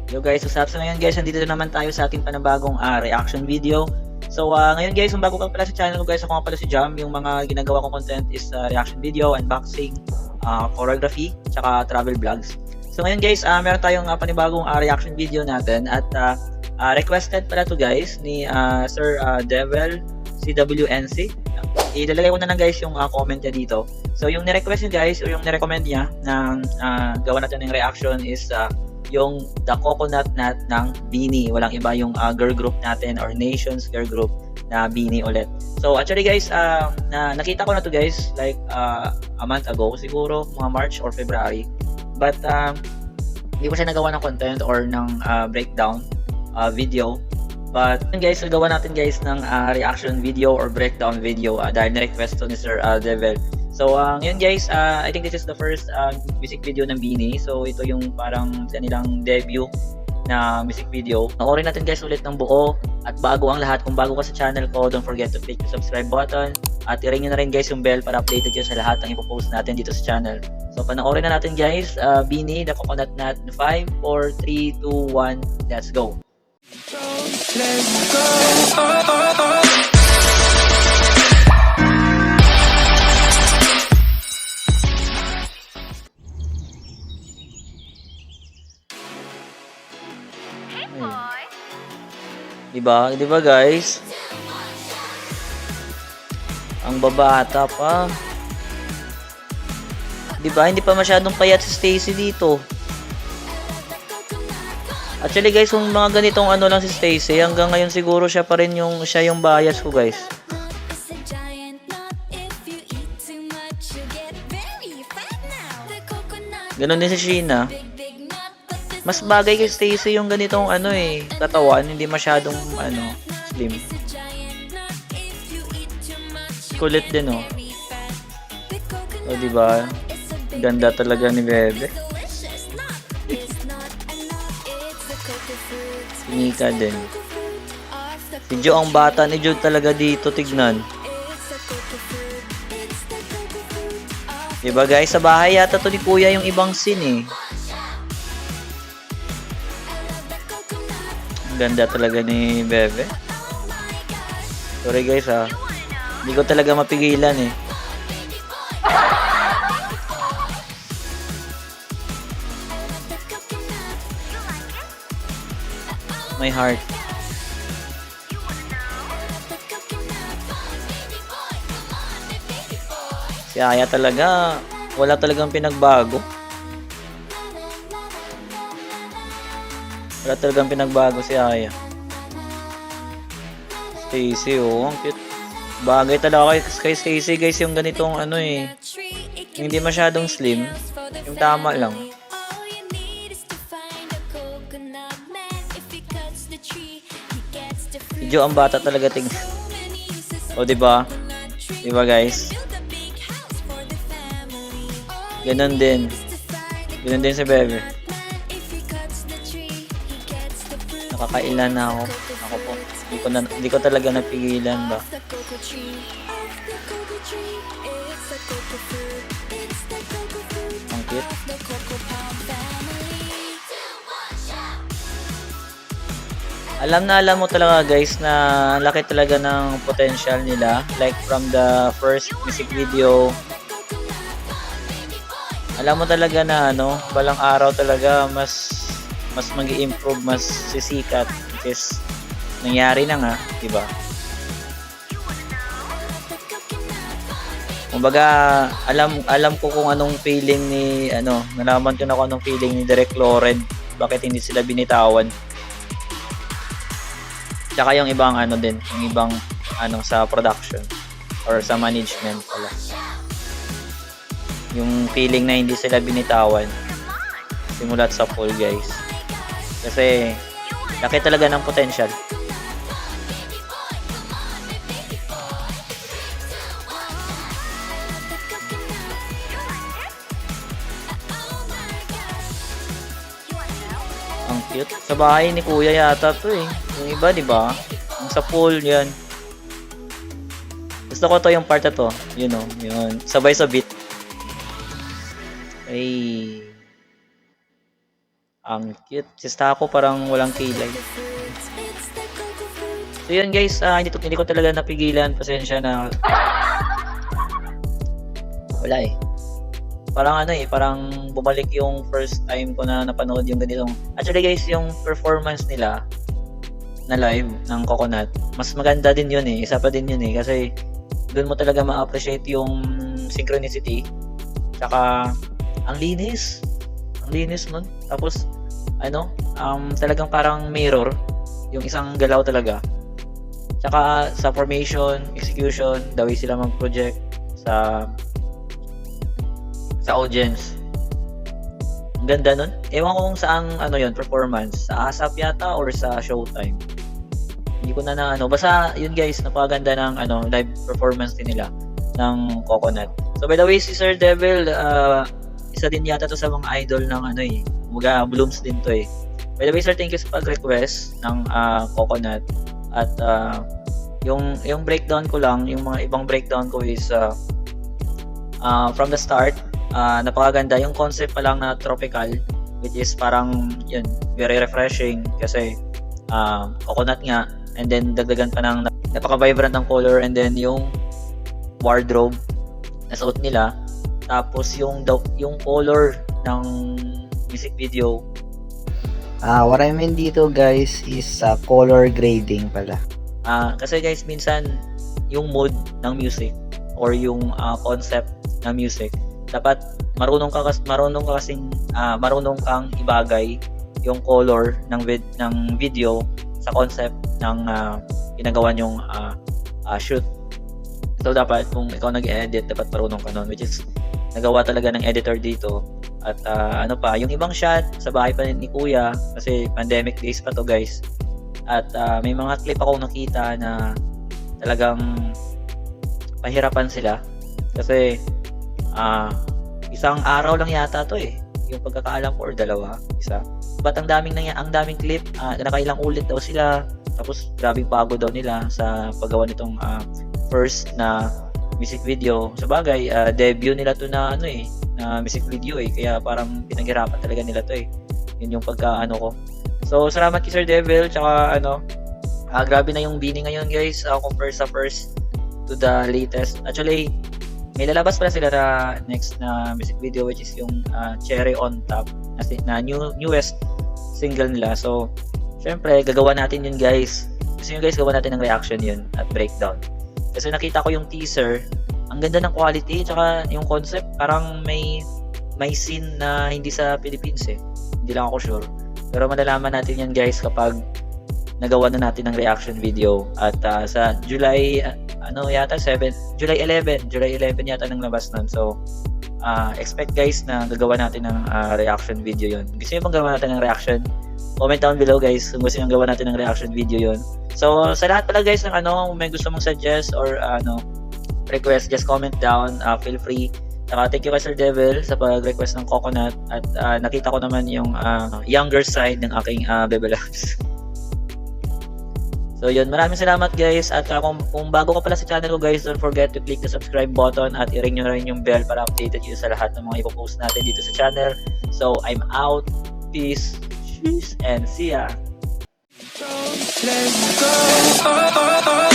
Yo guys, what's up? So ngayon guys, nandito na naman tayo sa ating panibagong reaction video. So ngayon guys, kung bago ka pala sa channel ko guys, ako nga pala si Jam. Yung mga ginagawa kong content is reaction video, unboxing, choreography, tsaka travel vlogs. So ngayon guys, meron tayong panibagong reaction video natin at requested pala to guys ni Sir Devil CWNC. Ilalagay ko na lang guys yung comment niya dito. So yung ni-request niya guys, o yung ni-recommend niya na gawa natin ng reaction is yung The Coconut Nut ng BINI. Walang iba yung girl group natin or Nations girl group na BINI ulit. So actually guys, nakita ko na to guys like a month ago siguro, mga March or February. But hindi ko siya nagawa ng content or ng breakdown video. But guys, nagawa natin guys ng reaction video or breakdown video dahil na-request to ni Sir Devil. So ngayon guys, I think this is the first music video ng BINI. So ito yung parang kanilang debut na music video. Panoorin natin guys ulit ng buo. At bago ang lahat, kung bago ka sa channel ko, don't forget to click the subscribe button. At i-ring nyo na rin guys yung bell para updated kayo sa lahat ng ipopost natin dito sa channel. So panoorin na natin guys, BINI, The Coconut Nut. 5, 4, 3, 2, 1, let's go! Let's go. Diba guys? Ang babata pa. Diba? Hindi pa masyadong payat si Stacy dito. Actually guys, kung mga ganitong ano lang si Stacy, hanggang ngayon siguro siya pa rin yung bias ko guys. Ganon din si Sheena. Mas bagay kay Stacy yung ganitong ano katawan, hindi masyadong slim. Kulit din oh. O diba? Ganda talaga ni Bebe. Nika din. Si Jo, ang bata ni Jo talaga dito, tignan. Diba guys, sa bahay yata to ni Kuya yung ibang scene Ganda talaga ni Bebe. Sorry guys hindi ko talaga mapigilan My heart. Si Aya talaga, wala talagang pinagbago. Wala talagang pinagbago si Aya. Stacy, ang cute. Bagay talaga kay Stacy guys yung ganitong hindi masyadong slim. Yung tama lang. Si Jo ang bata talaga tingnan. O diba? Diba guys? Ganon din. Ganon din si Bebe. Nakakailan na ako. Ako po. Hindi ko talaga napigilan ba. Ang cute. Alam mo talaga guys na laki talaga ng potential nila. Like from the first music video. Alam mo talaga na balang araw talaga mas mag-i-improve, mas sisikat. Because nangyari na nga, diba? Kumbaga, alam ko kung anong feeling ni nalaman ko na kung anong feeling ni Direk Loren, bakit hindi sila binitawan. Tsaka yung ibang din, yung ibang sa production or sa management pala. Yung feeling na hindi sila binitawan simulat sa pool guys. Kasi laki talaga ng potential. Ang cute. Sa bahay ni Kuya yata to Yung iba, di ba? Yung sa pool, yan. Gusto ko to yung part na to. Yun yun. Sabay sa beat. Ay. Ang cute. Si Stako parang walang kilay. So yun guys, hindi ko talaga napigilan. Pasensya na. Wala eh. Parang parang bumalik yung first time ko na napanood yung ganitong. Actually guys, yung performance nila na live ng Coconut, mas maganda din yun eh. Isa pa din yun eh. Kasi doon mo talaga ma-appreciate yung synchronicity. Tsaka, ang linis. Ang linis nun. Tapos, talagang parang mirror. Yung isang galaw talaga. Tsaka, sa formation, execution, the way sila mag-project sa audience. Ang ganda nun. Ewan ko kung saang performance. Sa ASAP yata or sa Showtime. Hindi ko na basta yun guys, napakaganda ng live performance din nila ng Coconut. So by the way, si Sir Devil, isa din yata to sa mga idol ng mga blooms din to eh. By the way sir, thank you sa pag-request ng Coconut. At yung breakdown ko lang, yung mga ibang breakdown ko is from the start, napakaganda yung concept pa lang na tropical, which is parang yun, very refreshing kasi coconut nga, and then dagdagan pa ng napaka-vibrant ng color, and then yung wardrobe na suot nila, tapos yung color ng music video. What I mean dito guys is color grading pala. Kasi guys, minsan yung mood ng music or yung concept ng music, dapat marunong kang ibagay yung color ng video sa concept ng ginagawa nyong shoot. So dapat kung ikaw nag-edit, dapat marunong ka nun, which is nagawa talaga ng editor dito. At yung ibang shot sa bahay pa ni Kuya kasi pandemic days pa to guys. At may mga clip akong nakita na talagang pahirapan sila kasi isang araw lang yata to eh, yung pagkakaalam ko, or dalawa, isa. But ang daming clip, nakailang ulit daw sila, tapos grabing pagod daw nila sa paggawa nitong first na music video. Sa bagay, debut nila to na na music video eh, kaya parang pinaghirapan talaga nila to eh. Yun yung ko. So salamat kay Sir Devil, tsaka grabe na yung bini ngayon guys, compare sa first to the latest. Actually, may lalabas pala sila na next na music video, which is yung Cherry on Top na newest single nila. So syempre gagawa natin yun guys. Kasi yun guys, gawa natin ng reaction yun at breakdown. Kasi nakita ko yung teaser, ang ganda ng quality, tsaka yung concept parang may scene na hindi sa Philippines eh. Hindi lang ako sure. Pero malalaman natin yan guys kapag nagawa na natin ng reaction video. At sa July July 11 yata nang labas nun. So expect guys na gagawa natin ng reaction video yon. Gusto niyo bang gawa natin ng reaction? Comment down below guys kung gusto niyo gawa natin ng reaction video yon. So sa lahat pala guys ng may gusto mong suggest or request, just comment down. Feel free. Thank you kay Sir Devil sa pag-request ng Coconut. At nakita ko naman yung younger side ng aking Bebe Loves. So yun, maraming salamat guys. At kung bago ka pala sa channel ko guys, don't forget to click the subscribe button at i-ring nyo na rin yung bell para updated kayo sa lahat ng mga ipopost natin dito sa channel. So I'm out. Peace. Cheers and see ya. Let's go.